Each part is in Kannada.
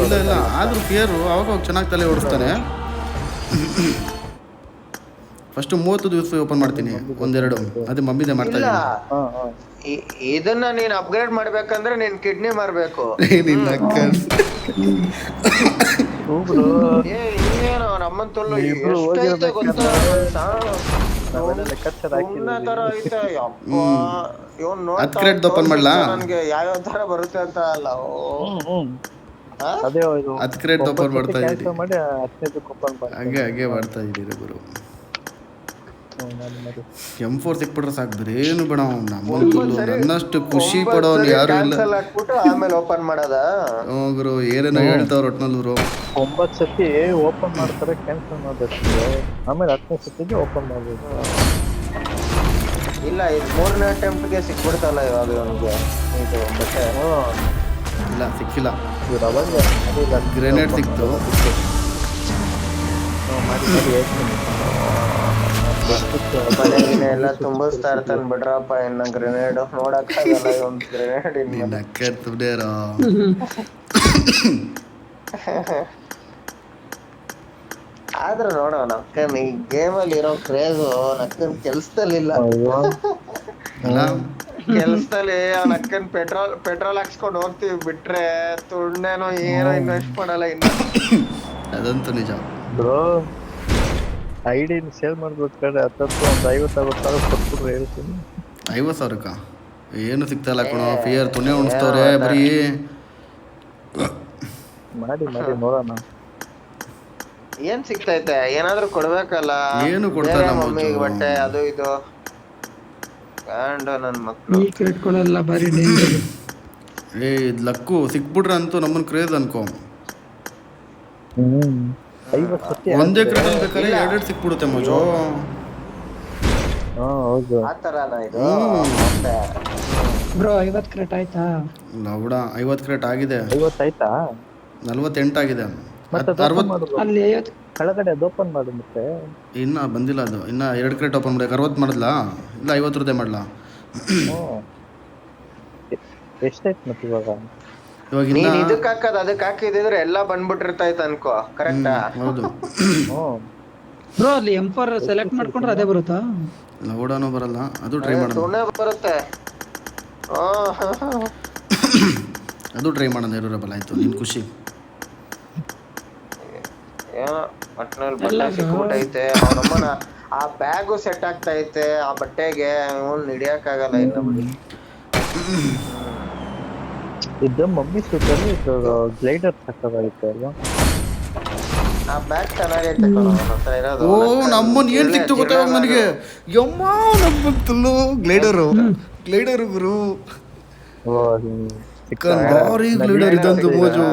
ಇಲ್ಲ ಇಲ್ಲ ಆದರೂ ಫಿಯರು ಅವಾಗ ಚೆನ್ನಾಗಿ ತಲೆ ಓಡಿಸ್ತಾನೆ. ಫಸ್ಟ್ 30 ದಿವಸ ಓಪನ್ ಮಾಡ್ತೀನಿ, ಒಂದೆರಡು. ಅದೇ ಮಮ್ಮಿದೆ ಮಾಡ್ತಾ ಇಲ್ಲ ಇದ್ದೀನಿ. ಇದನ್ನ ನೀನ್ ಅಪ್ಗ್ರೇಡ್ ಮಾಡ್ಬೇಕಂದ್ರೆ ನೀನ್ ಕಿಡ್ನಿ ಮಾರ್ಬೇಕು. ನಿನ್ನ ಅಕ್ಕ ಇನ್ನೇನು ನಮ್ಮನ್ ತೊಲ್ಲು ಎಷ್ಟೈತೆ ಗೊತ್ತಾ ತರ ಐತೆ ಅಪ್ಪ. ಇವನ್ ನೋಡ್ತಾ ನನ್ಗೆ ಯಾವ್ಯಾವ ತರ ಬರುತ್ತೆ ಅಂತ ಅಲ್ಲ. ಹತ್ತು ಕ್ರೇಟ್ ಓಪನ್ ಮಾಡ್ತಾ ಇದ್ದೀನಿ. ಹಾಗೆ ಮಾಡ್ತಾ ಇದ್ದೀನಿ ಗುರು. M4 ಸಿಕ್ಬಿಟ್ರೆ ಸಾಕು, ಬೇರೇನು ಬೇಡ. ನನ್ನಷ್ಟು ಖುಷಿ ಪಡೋನು ಯಾರು ಇಲ್ಲ. ಆಮೇಲೆ ಓಪನ್ ಮಾಡೋದ ಗುರು, ಏನೇನೋ ಹೇಳ್ತಾವ್ರ ಒಟ್ನಲ್ಲಿ ಗುರು. 9 ಸತಿ ಓಪನ್ ಮಾಡ್ತಾರೆ, ಕ್ಯಾನ್ಸಲ್ ಮಾಡ್ಬೇಕು, ಆಮೇಲೆ 10ನೇ ಸತಿಗೆ ಓಪನ್ ಮಾಡ್ಬೇಕು. ಇಲ್ಲ, ಇದು 3ನೇ ಅಟೆಂಪ್ಟ್ಗೆ ಸಿಕ್ಬಿಡ್ತಲ್ಲ ಇವಾಗ ಇವನಿಗೆ ಇದು ಬಟ್ಟೆ. ಇಲ್ಲ ಸಿಕ್ಕಿಲ್ಲ, ಗ್ರೆನೇಡ್ ಸಿಕ್ತು. ಎಲ್ಲ ತುಂಬಿಸ್ತಾ ಇರ್ತಾನೆ ಬಿಡ್ರಪ್ಪ. ಇನ್ನ ಗ್ರೆನೇಡ್ ನೋಡಕ್ ಆಗಲ್ಲ ಇವನ್ ಗ್ರೆನೇಡ್. ಆದ್ರೆ ನೋಡೋ ನಕ್ಕನ್ ಈ ಗೇಮಲ್ಲಿ ಇರೋ ಕ್ರೇಜು ನಕ್ಕನ್ ಕೆಲ್ಸದಲ್ಲಿಲ್ಲ. ಕೆಲ್ಸದಲ್ಲಿ ನಕ್ಕನ್ ಪೆಟ್ರೋಲ್ ಹಾಕ್ಸ್ಕೊಂಡು ಹೋಗ್ತೀವಿ, ಬಿಟ್ರೆ ತುಣ್ಣೇನೋ ಏನೋ ಇನ್ವೆಸ್ಟ್ ಮಾಡಲ್ಲ ಇನ್ನು. ಅದಂತೂ ನಿಜ ಬ್ರೋ. ಐಡಿ ಸೇಲ್ ಮಾಡ್ಬೇಕಾದ್ರೆ ಹತ್ತತ್ತು ಒಂದು 50-60 ಸಾವಿರ ಕೊಟ್ಬಿಟ್ರೆ ಹೇಳ್ತೀನಿ. 50,000ಕ್ಕ ಏನು ಸಿಗ್ತಾಯಿಲ್ಲ ಕಣೋ. ಫಿಯರ್ ತುಣೆ ಉಣಿಸ್ತವ್ರೆ ಬರೀ. ಮಾಡಿ ನೋಡೋಣ ಏನ್ ಸಿಗ್ತೈತೆ. ಏನಾದ್ರೂ ಕೊಡ್ಬೇಕಲ್ಲ. ಏನು ಕೊಡ್ತಾರೆ ಮಮ್ಮಿಗೆ ಬಟ್ಟೆ ಅದು ಇದು. ಗಂಡ ನನ್ ಮಕ್ಳು ಇಟ್ಕೊಳ್ಳಲ್ಲ, ಬಾರಿ ಡೇಂಜರ್. ಲಕ್ಕು ಸಿಕ್ಬಿಟ್ರೆ ಅಂತೂ ನಮ್ಮನ್ ಕ್ರೇಜ್ ಅನ್ಕೋ. 50 ಸತಿ ಒಂದೇ ಕ್ರೇಜ್ ಅನ್ಬೇಕಾದ್ರೆ 2 ಸಿಕ್ಬಿಡುತ್ತೆ ಮಜೋ. ಹೌದು, ಆ ತರನ ಇದು. ಬ್ರೋ 50 ಕ್ರೇಟ್ ಆಯ್ತಾ? ಲೌಡ 50 ಕ್ರೇಟ್ ಆಗಿದೆ. 50 ಆಯ್ತಾ? 48 ಆಗಿದೆ. ಅಲ್ಲಿ 50 ಕೆಳಗಡೆ ಅದು ಓಪನ್ ಮಾಡು. ಮತ್ತೆ ಇನ್ನ ಬಂದಿಲ್ಲ ಅದು. ಇನ್ನ 2 ಕ್ರೇಟ್ ಓಪನ್ ಮಾಡಿ 60 ಮಾಡಿದ್ಲಾ? ಇಲ್ಲ 50 ರೂಪಾಯಿ ಮಾಡ್ಲಾ? ಎಷ್ಟಾಯ್ತು ಮತ್ತೆ ಇವಾಗ? ನೀನ್ ಇದಕ್ಕೆ ಹಾಕದ್ ಅದಕ್ಕೆ ಹಾಕಿದ್ರೆ ಎಲ್ಲ ಬಂದ್ಬಿಟ್ಟಿರ್ತೈತೆ ಅನ್ಕೋ. ಕರೆಕ್ಟಾ? ಹೌದು. ಬ್ರೋ ಅಲ್ಲಿ M4 ಸೆಲೆಕ್ಟ್ ಮಾಡ್ಕೊಂಡ್ರೆ ಅದೇ ಬರುತ್ತಾ? ಲೌಡಾನು ಬರಲ್ಲ, ಅದು ಟ್ರೈ ಮಾಡೋಣ. ತುಣೆ ಬರುತ್ತೆ. ಅದು ಟ್ರೈ ಮಾಡೋಣ. ಇರೋರಬಲ್ಲ ಆಯ್ತು, ನಿನ್ ಖುಷಿ. ಏನೋ ಒಟ್ನಲ್ಲಿ ಬಟ್ಟೆ ಸಿಕ್ಬಿಟ್ಟೈತೆ. ಅವನಮ್ಮನ ಆ ಬ್ಯಾಗು ಸೆಟ್ ಆಗ್ತೈತೆ ಆ ಬಟ್ಟೆಗೆ. ಇವನ್ ಹಿಡಿಯಕ್ಕಾಗಲ್ಲ ಇನ್ನ ಬಿಡಿ. ಇದು ಮಮ್ಮಿ ಸೂಟಲ್ಲಿ ಇದು ಗ್ಲೈಡರ್ ಸಕ್ಕತ್ತಾಗಿತ್ತು ಅಲ್ವಾ? ಆ ಬ್ಯಾಗ್ ಚೆನ್ನಾಗೈತೆ ಕಣೋ ನನ್ನ ಹತ್ರ ಇರೋದು. ನಮ್ಮನ್ ಏನ್ ಸಿಕ್ತು ಗೊತ್ತಾ ನನಗೆ? ಯಮ್ಮ ನಮ್ಮಂತಲ್ಲೂ ಗ್ಲೈಡರು ಗುರು. ಭಾರಿ ಗ್ಲೈಡರ್ ಇದಂತು ಮೋಜು.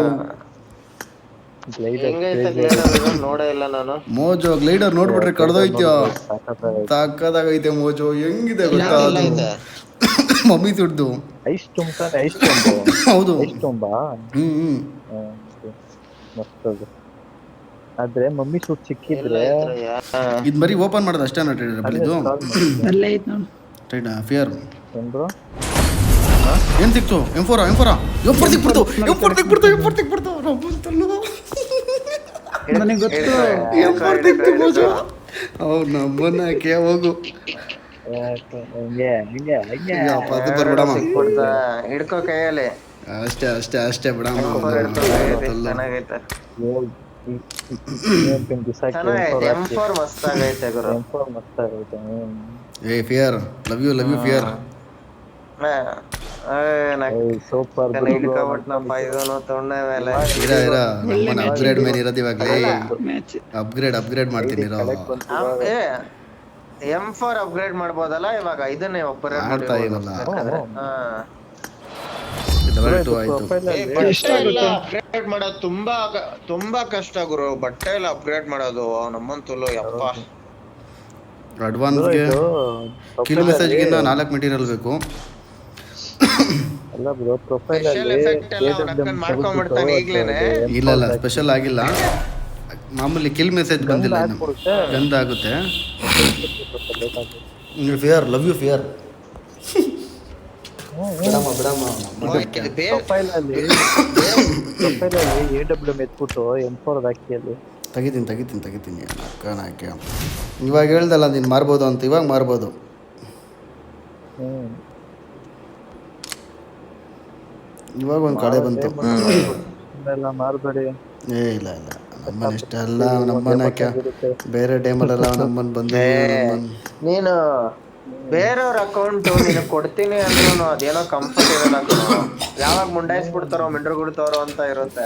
ನೋಡೇ ಇಲ್ಲ ನಾನು. ಮೋಜೋ ಗ್ಲೈಡರ್ ನೋಡ್ಬಿಟ್ರೆ ಕಡ್ದೋಯ್ತ್ಯೋ. ತಾಕದಾಗೈತೆ ಮೋಜೋ. ಹೆಂಗಿದೆ ಗೊತ್ತಾ ಅದು? ಮಮ್ಮಿ ಸುಡ್ದು ಐಸ್ ತುಂಬ್ತಾನೆ. ಐಸ್ ತುಂಬು. ಹೌದು, ಐಸ್ ತುಂಬಾ. ಮಸ್ತ್ ಅದು. ಆದ್ರೆ ಮಮ್ಮಿ ಸೂಟ್ ಸಿಕ್ಕಿದ್ರೆ ಇದು ಬರೀ ಓಪನ್ ಮಾಡೋದು ಅಷ್ಟೇ. ಇದು ಅಲ್ಲೇ ಐತ್ ನೋಡು. ಫಿಯರ್ ಏನ್ರು ಏನ್ ಸಿಕ್ತು? M4 ಸಿಕ್ಬಿಡ್ತು. ನನಗೆ ಗೊತ್ತು. M4 ಸಿಕ್ತು ಮೋಜೋ. ಅವ್ರು ನಮ್ಮನ್ನ ಯಾಕೆ ಹೋಗು. ಹಿಡ್ಕೋ ಕೈಯಲ್ಲಿ. ಅಷ್ಟೇ ಬಿಡಮ್ಮ. ಚೆನ್ನಾಗೈತೆ. M4 ಮಸ್ತ್ ಆಗೈತೆ ಗುರು. ಏ fear, love you fear. Super. ಹಿಡ್ಕೊಬಿಟ್ನಪ್ಪ ಇದನ್ನು ತೊಂಡೆ ಮೇಲೆ. ನಮ್ಮನ್ನ ಅಪ್ಗ್ರೇಡ್ ಮೇಲೆ ಇರೋದು ಇವಾಗಲೇ. ಅಪ್ಗ್ರೇಡ್ ಮಾಡ್ತೀನಿ. M4 ಅಪ್ಗ್ರೇಡ್ ಮಾಡ್ಬೋದಲ್ಲ ಇವಾಗ. ಇದನ್ನೇ ಮಾಡ್ತಾ ಇರಲ್ಲ. ಅಪ್ಗ್ರೇಡ್ ಮಾಡೋದು ತುಂಬಾ ಕಷ್ಟ ಗುರು. ಬಟ್ಟೆ ಎಲ್ಲ ಅಪ್ಗ್ರೇಡ್ ಮಾಡೋದು ನಮ್ಮಂತೂ ಯಪ್ಪ. ಅಡ್ವಾನ್ಸ್ಗೆ ಕಿಲ್ ಮೆಸೇಜ್ಗಿಂತ 4 ಮೆಟೀರಿಯಲ್ ಬೇಕು. ಇಲ್ಲ ಸ್ಪೆಷಲ್ ಆಗಿಲ್ಲ. ಮಾಮೂಲಿ ಕಿಲ್ ಮೆಸೇಜ್ ಬಂದಿಲ್ಲ. ಗಂಧ ಆಗುತ್ತೆ. Fear, love you fear. ಬಿಡಮ್ಮ ಬಿಡಮ್ಮ ಪ್ರೊಫೈಲಲ್ಲಿ AWM ಎತ್ಬಿಟ್ಟು M4 ಹಾಕಿ ಅಲ್ಲಿ. ತೆಗಿತೀನಿ ಅಕ್ಕನ ಹಾಕಿ. ಇವಾಗ ಹೇಳ್ದಲ್ಲ ನೀನು ಮಾರ್ಬೋದು ಅಂತ, ಇವಾಗ ಮಾರ್ಬೋದು. ಇವಾಗ ಒಂದು ಕಡೆ ಬಂತು. ಮಾರ್ಬೇಡಿ. ಇಲ್ಲ ನಮ್ಮನ್ನ ಇಷ್ಟೆಲ್ಲ ನಮ್ಮನ್ನ ಬೇರೆ ಟೈಮಲ್ಲೆಲ್ಲ ನಮ್ಮನ್ನ ಬಂದು ನೀನು ಬೇರೆಯವ್ರ ಅಕೌಂಟ್ ನೀನು ಕೊಡ್ತೀನಿ ಅಂದ್ರೂ ಅದೇನೋ ಕಂಫರ್ಟ್ ಇರಲ್ಲ. ಯಾವಾಗ ಮುಂಡಾಯಿಸ್ಬಿಡ್ತಾರೋ ಮಿಂಡ್ರುಗುಡ್ತಾರೋ ಅಂತ ಇರುತ್ತೆ.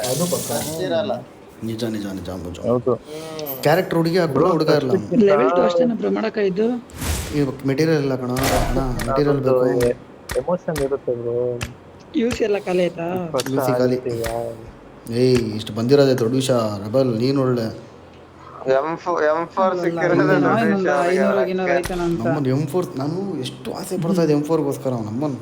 ಇರಲ್ಲ. ನಿಜ ಕ್ಯಾರೆಕ್ಟರ್ ಹುಡುಗಿ ಹಾಕೊಳ್ಳೋ ಹುಡುಗ ಇರಲ್ಲ. ಲೆವೆಲ್ 2 ಅಷ್ಟೇನಾ ಬ್ರೋ ಮಾಡಕ್ಕಾಯ್ತು? ಮೆಟೀರಿಯಲ್ ಇಲ್ಲ ಕಣ, ಮೆಟೀರಿಯಲ್ ಬೇಕು. ಎಮೋಷನ್ ಇರುತ್ತೆ ಬ್ರೋ. ಯೂಸ್ ಎಲ್ಲ ಖಾಲಿ ಆಯ್ತಾ? ಖಾಲಿ. ಇಷ್ಟು ಬಂದಿರೋದೇ ದೊಡ್ಡ ವಿಷಯ. ರೆಬಲ್ ನೀನು ಒಳ್ಳೆ M4 ಸಿಕ್ಕಿರೋದೇ ದೊಡ್ಡ ವಿಷಯ. ನಮ್ಮನ್ನು M4 ನಾನು ಎಷ್ಟು ಆಸೆ ಪಡ್ತಾ ಇದ್ದೆ M4ಗೋಸ್ಕರ. ನಮ್ಮನ್ನು